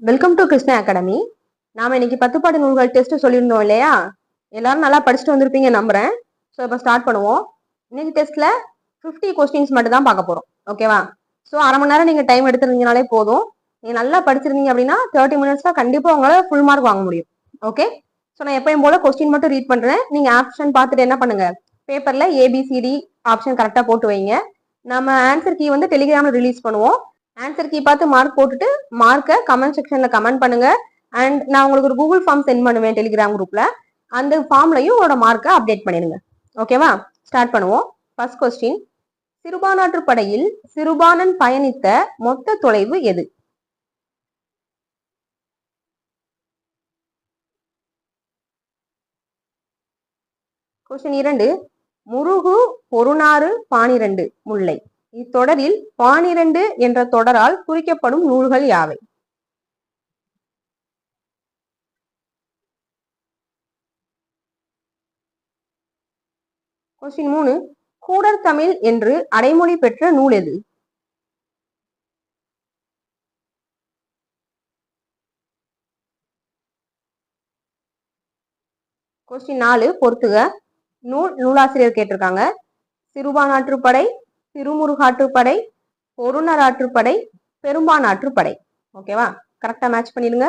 Welcome to Krishna academy. நாம இன்னைக்கு 10 பாட்டு நூல்கள் டெஸ்ட் சொல்லியிருந்தோம் இல்லையா? எல்லாரும் நல்லா படிச்சுட்டு வந்திருப்பீங்க நம்புறேன். ஸோ இப்போ ஸ்டார்ட் பண்ணுவோம். இன்னைக்கு டெஸ்ட்ல 50 கொஸ்டின்ஸ் மட்டும் தான் பார்க்க போறோம். ஓகேவா? ஸோ அரை மணி நேரம் நீங்க டைம் எடுத்துருந்தீங்கனாலே போதும். நீங்க நல்லா படிச்சிருந்தீங்க அப்படின்னா 30 மினிட்ஸ்ல கண்டிப்பா உங்களால ஃபுல் மார்க் வாங்க முடியும். ஓகே? ஸோ நான் எப்பயும் போல கொஸ்டின் மட்டும் ரீட் பண்றேன். நீங்க ஆப்ஷன் பார்த்துட்டு என்ன பண்ணுங்க, பேப்பர்ல ஏபிசிடி ஆப்ஷன் கரெக்டா போட்டு வைங்க. நம்ம ஆன்சர் கீ வந்து டெலிகிராம்ல ரிலீஸ் பண்ணுவோம். ஆன்சர் கீ பார்த்து மார்க் போட்டுட்டு மார்க்கை கமெண்ட் செக்ஷன்ல கமெண்ட் பண்ணுங்க. அண்ட் நான் உங்களுக்கு ஒரு கூகுள் ஃபார்ம் சென்ட் பண்ணுவேன் டெலிகிராம் குரூப்ல. அந்த ஃபார்ம்லையும் உங்களோட மார்க்கை அப்டேட் பண்ணிடுங்க. ஓகேவா? ஸ்டார்ட் பண்ணுவோம். ஃபர்ஸ்ட் கொஸ்டின், சிறுபானாற்று படையில் சிறுபானன் பயணித்த மொத்த தொலைவு எது? கொஸ்டின் 2, முருகு பொருநாறு பானிரண்டு முல்லை. இத்தொடரில் பானிரண்டு என்ற தொடரால் குறிக்கப்படும் நூல்கள் யாவை? கொஸ்டின் 3, கூடர் தமிழ் என்று அடைமொழி பெற்ற நூல் எது? கொஸ்டின் 4, பொறுத்துக. நூலாசிரியர் கேட்டிருக்காங்க. சிறுபானாற்றுப்படை, திருமுருகாற்றுப்படை, பொருணராற்றுப்படை, பெரும்பானாற்றுப்படை. ஓகேவா? கரெக்டா மேட்ச் பண்ணிடுங்க.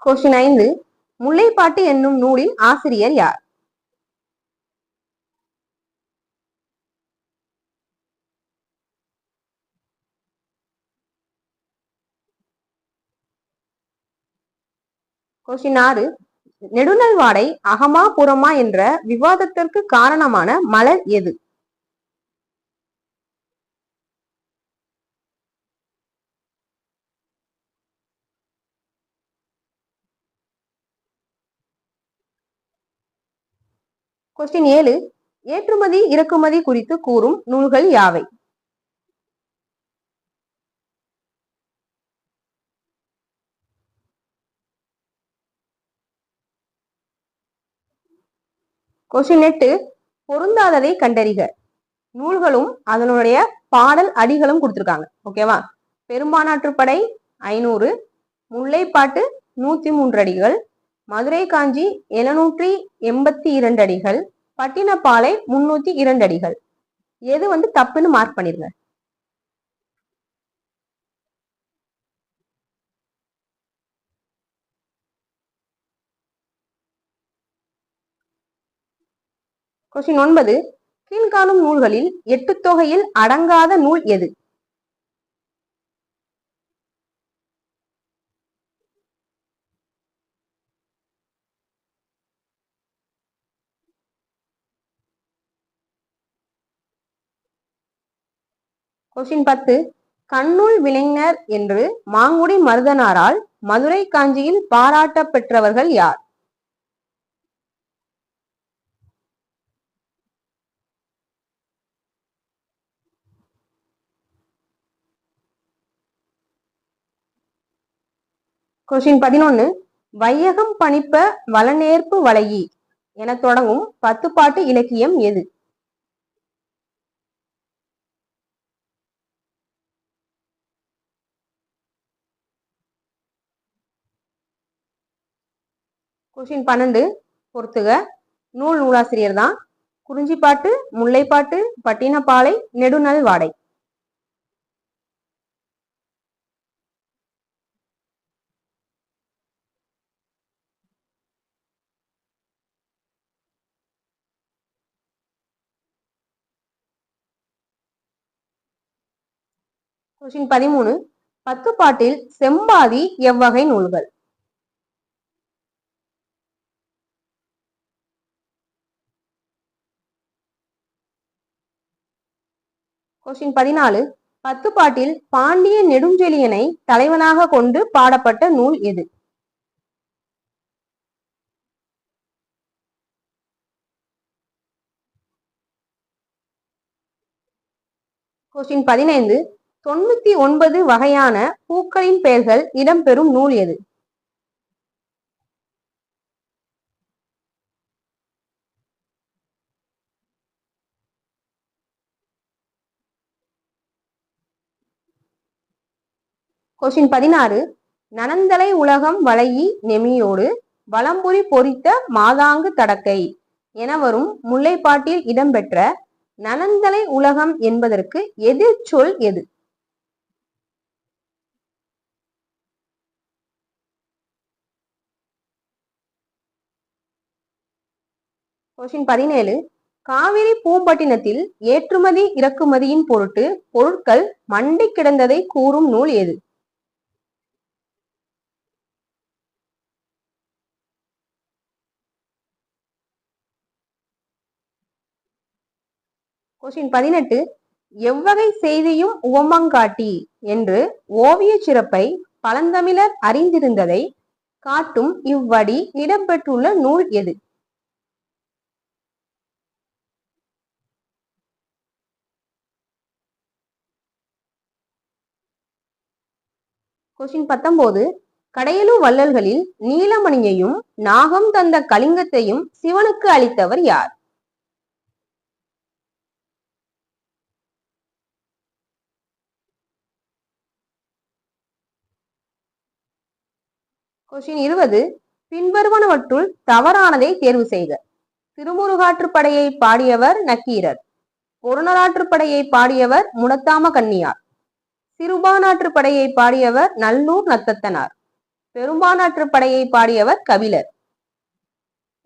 கொஸ்டின் 5, முல்லைப்பாட்டு என்னும் நூலின் ஆசிரியர் யார்? கொஸ்டின் 6, நெடுநல்வாடை அகமா புறமா என்ற விவாதத்திற்கு காரணமான மலர் எது? கொஸ்டின் 7, ஏற்றுமதி இறக்குமதி குறித்து கூறும் நூல்கள் யாவை? கொஸ்டின் 8, பொருந்தாததை கண்டறிக. நூல்களும் அதனுடைய பாடல் அடிகளும் கொடுத்திருக்காங்க. ஓகேவா? பெரும்பானாற்றுப்படை 500, முல்லைப்பாட்டு 103 அடிகள், மதுரை காஞ்சி 782 அடிகள், பட்டினப்பாலை 302 அடிகள். எது வந்து தப்புன்னு மார்க் பண்ணிருங்க. கொஸ்டின் 9, கீழ்காணும் நூல்களில் 8 தொகையில் அடங்காத நூல் எது? கொஸ்டின் 10, கண்ணுள் விளைஞர் என்று மாங்குடி மருதனாரால் மதுரை காஞ்சியில் பாராட்ட பெற்றவர்கள் யார்? கொஸ்டின் 11, வையகம் பணிப்ப வளநேர்ப்பு வளையி என தொடங்கும் 10 பாட்டு இலக்கியம் எது? கொஸ்டின் 12, பொறுத்துக. நூலாசிரியர் தான். குறிஞ்சிப்பாட்டு, முல்லைப்பாட்டு, பட்டினப்பாலை, நெடுநல்வாடை. கொஸ்டின் 13, 10 பாட்டில் செம்பாதி எவ்வகை நூல்கள்? கொஸ்டின் 14, 10 பாட்டில் பாண்டிய நெடுஞ்செழியனை தலைவனாக கொண்டு பாடப்பட்ட நூல் எது? கொஸ்டின் 15, 99 வகையான பூக்களின் பெயர்கள் இடம்பெறும் நூல் எது? கொஸ்டின் 16. நனந்தலை உலகம் வளையி நெமியோடு வலம்புரி பொறித்த மாதாங்கு தடக்கை என வரும் முல்லைப்பாட்டில் இடம்பெற்ற நனந்தலை உலகம் என்பதற்கு எதிர்ச்சொல் எது? கொஸ்டின் 17. காவிரி பூம்பட்டினத்தில் ஏற்றுமதி இறக்குமதியின் பொருட்டு பொருட்கள் மண்டி கிடந்ததை கூறும் நூல் எது? கொஸ்டின் 18. எவ்வகை செய்தியும் உவமங்காட்டி என்று ஓவிய சிறப்பை பழந்தமிழர் அறிந்திருந்ததை காட்டும் இவ்வடி இடம்பெற்றுள்ள நூல் எது? கொஸ்டின் 19. கடையெழு வள்ளல்களில் நீலமணியையும் நாகம் தந்த கலிங்கத்தையும் சிவனுக்கு அளித்தவர் யார்? கொஸ்டின் 20. பின்வருவனவற்றுள் தவறானதை தேர்வு செய்க. திருமுருகாற்றுப்படையை பாடியவர் நக்கீரர். பொருணராற்றுப்படையை பாடியவர் முடத்தாம கன்னியார். சிறுபானாற்றுப்படையை பாடியவர் நல்லூர் நத்தத்தனார். பெரும்பானாற்றுப்படையை பாடியவர் கபிலர்.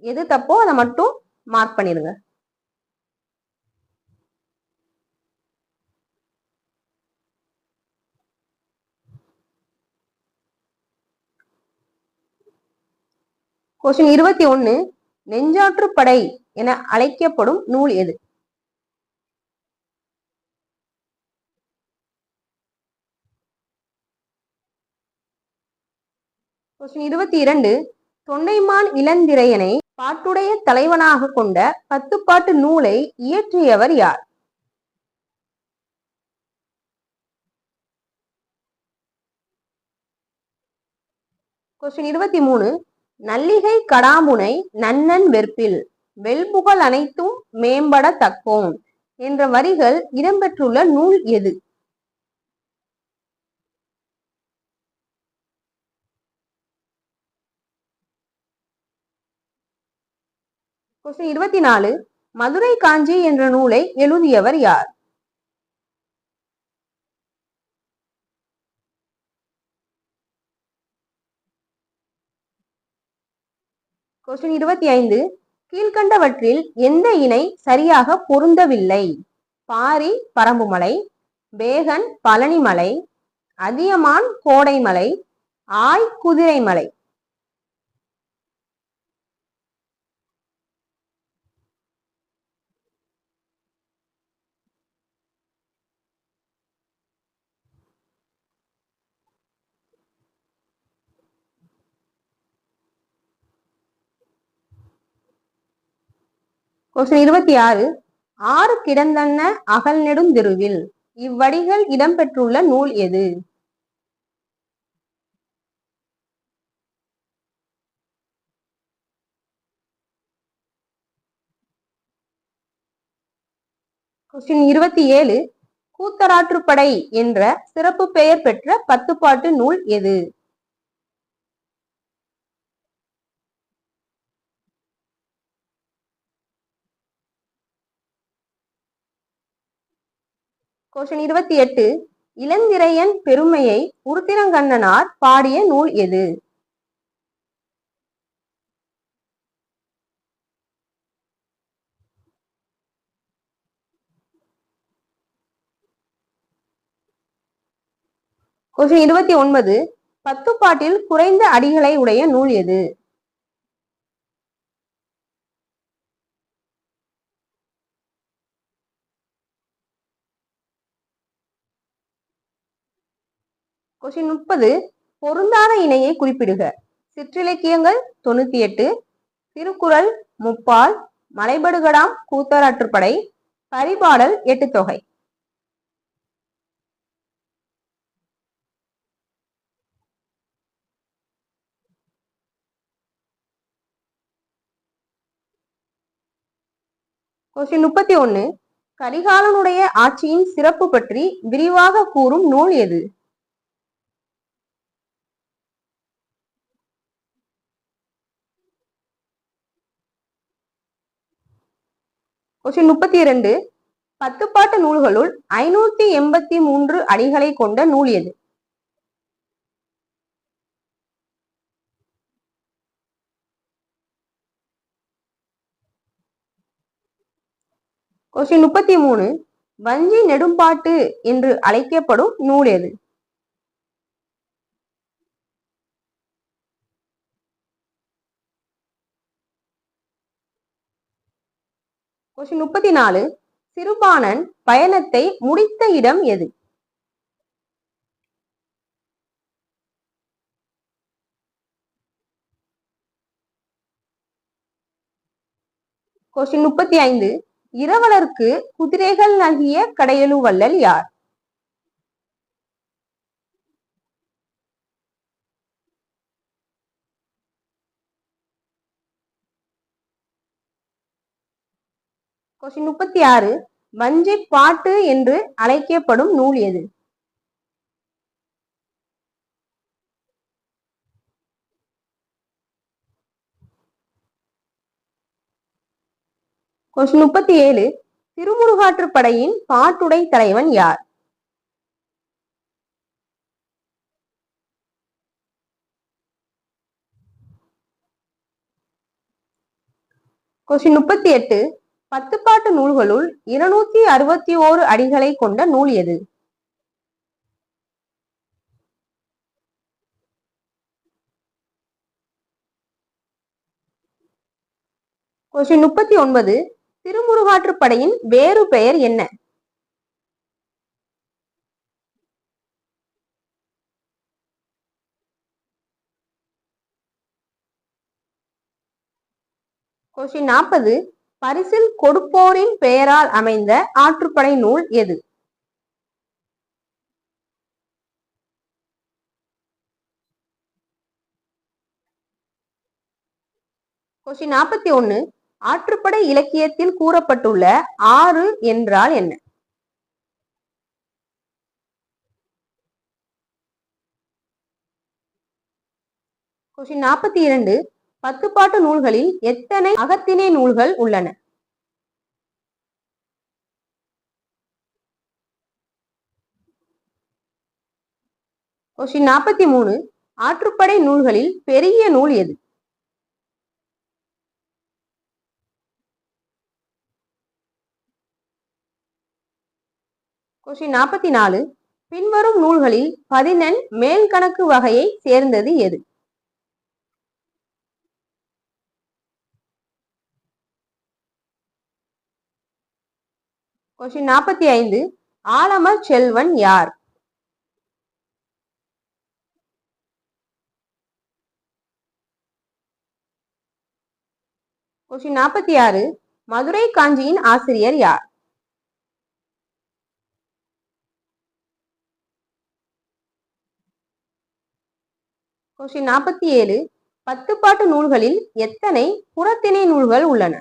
எது தப்போ அதை மட்டும் மார்க் பண்ணிருங்க. கொஸ்டின் 21. நெஞ்சாற்றுப்படை என அழைக்கப்படும் நூல் எது? கொஸ்டின் 22. தொண்டைமான் இளந்திரையனை பாட்டுடைய தலைவனாக கொண்ட 10 பாட்டு நூலை இயற்றியவர் யார்? கொஸ்டின் 23. நல்லிகை கடாமுனை நன்னன் வெற்பில் வெல்புகழ் அனைத்தும் மேம்பட தக்கோம் என்ற வரிகள் இடம்பெற்றுள்ள நூல் எது? கொஸ்டின் 24. மதுரை காஞ்சி என்ற நூலை எழுதியவர் யார்? கொஸ்டின் 25. கீழ்கண்டவற்றில் எந்த இணை சரியாக பொருந்தவில்லை? பாரி பரம்புமலை, பேகன் பழனிமலை, அதியமான் கோடைமலை, ஆய் குதிரைமலை. கொஸ்டின் 26. ஆறு கிடந்தன்ன அகல் நெடுந்தெருவில் இவ்வடிகள் இடம்பெற்றுள்ள நூல் எது? கொஸ்டின் 27. கூத்தராற்றுப்படை என்ற சிறப்பு பெயர் பெற்ற 10 பாட்டு நூல் எது? கொஸ்டின் 28. இளந்திரையன் பெருமையை உருத்திரங்கண்ணனார் பாடிய நூல் எது? கொஸ்டின் 29. 10 பாட்டில் குறைந்த அடிகளை உடைய நூல் எது? கொஸ்டின் 30. பொருந்தாத இணையை குறிப்பிடுக. சிற்றிலக்கியங்கள் 98, திருக்குறள் முப்பால், மலைபடுகடாம் கூத்தராற்றுப்படை, பரிபாடல் 8 தொகை. கொஸ்டின் 31. கரிகாலனுடைய ஆட்சியின் சிறப்பு பற்றி விரிவாக கூறும் நூல் எது? கொஸ்டின் 32 பத்துப்பாட்டு நூல்களுள் 583 அடிகளை கொண்ட நூல் எது? கொஸ்டின் 33 வஞ்சி நெடும்பாட்டு என்று அழைக்கப்படும் நூல் எது? கொஸ்டின் 34 சிறுபாணன் பயணத்தை முடித்த இடம் எது? கொஸ்டின் 35 இரவலருக்கு குதிரைகள் நல்கிய கடையெழு வள்ளல் யார்? கொஸ்டின் 36 வஞ்சி பாட்டு என்று அழைக்கப்படும் நூல் எது? கொஸ்டின் 37 திருமுருகாற்றுப்படையின் பாட்டுடை தலைவன் யார்? கொஸ்டின் 38 பத்துப்பாட்டு நூல்களுள் 261 அடிகளை கொண்ட நூல் எது? கொஸ்டின் 39 திருமுருகாற்றுப்படையின் வேறு பெயர் என்ன? கொஸ்டின் 40 பரிசில் கொடுப்போரின் பெயரால் அமைந்த ஆற்றுப்படை நூல் எது? கொஸ்டின் 41 ஆற்றுப்படை இலக்கியத்தில் கூறப்பட்டுள்ள ஆறு என்றால் என்ன? கொஸ்டின் 42 பத்துப்பாட்டு நூல்களில் எத்தனை அகத்திணை நூல்கள் உள்ளன? கொஸ்டின் 43 ஆற்றுப்படை நூல்களில் பெரிய நூல் எது? கொஸ்டின் 44 பின்வரும் நூல்களில் 14 மேல் கணக்கு வகையை சேர்ந்தது எது? கொஸ்டின் 45 ஆலமர் செல்வன் யார்? கொஸ்டின் 46 மதுரை காஞ்சியின் ஆசிரியர் யார்? கொஸ்டின் 47 பத்துப்பாட்டு நூல்களில் எத்தனை புறத்திணை நூல்கள் உள்ளன?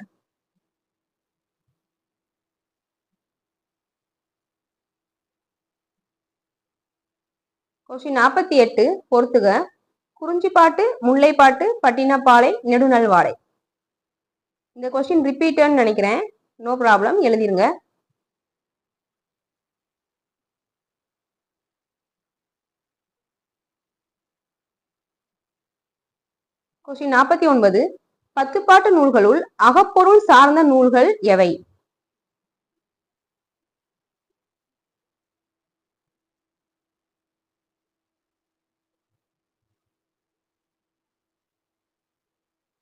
கொஸ்டின் 48 பொறுத்துக குறிஞ்சிப்பாட்டு, முல்லைப்பாட்டு, பட்டினப்பாலை, நெடுநல்வாடை. இந்த கொஸ்டின் ரிப்பீட்டட்னு நினைக்கிறேன், நோ ப்ராப்ளம், எழுதிருங்க. கொஸ்டின் 49 பத்துப்பாட்டு நூல்களுள் அகப்பொருள் சார்ந்த நூல்கள் எவை?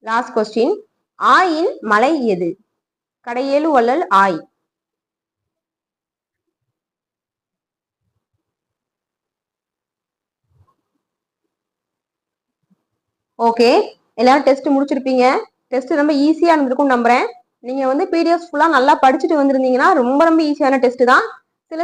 லாஸ்ட் கொஸ்டின் ஆயின் மலை எது? கடையேழு வள்ளல் ஆய். ஓகே, எல்லாரும் டெஸ்ட் முடிச்சிருப்பீங்க. டெஸ்ட் ரொம்ப ஈஸியா இருந்திருக்கும் நம்புறேன். நீங்க வந்து பிடிஎஃப் ஃபுல்லா நல்லா படிச்சுட்டு வந்திருந்தீங்கன்னா ரொம்ப ரொம்ப ஈஸியான டெஸ்ட் தான்.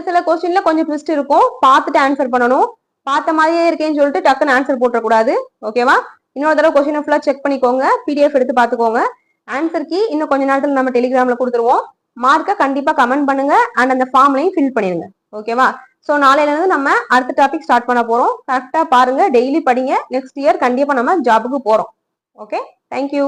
சில கொஸ்டின்ல கொஞ்சம் ட்விஸ்ட் இருக்கும், பார்த்துட்டு ஆன்சர் பண்ணணும். பார்த்த மாதிரியே இருக்கேன்னு சொல்லிட்டு டக்குன்னு ஆன்சர் போட்டக்கூடாது. ஓகேவா? இன்னொரு தடவை கொஸ்டினை ஃபுல்லா செக் பண்ணிக்கோங்க, பிடிஎஃப் எடுத்து பார்த்துக்கோங்க. ஆன்சர் கீ இன்னும் கொஞ்ச நேரத்துல நம்ம டெலிகிராம்ல கொடுத்துருவோம். மார்க்கை கண்டிப்பா கமெண்ட் பண்ணுங்க அண்ட் அந்த ஃபார்ம்லையும் ஃபில் பண்ணிருங்க. ஓகேவா? ஸோ நாளையில இருந்து நம்ம அடுத்த டாபிக் ஸ்டார்ட் பண்ண போறோம். கரெக்டா பாருங்க, டெய்லி படிங்க. நெக்ஸ்ட் இயர் கண்டிப்பா நம்ம ஜாபுக்கு போறோம். Okay, thank you.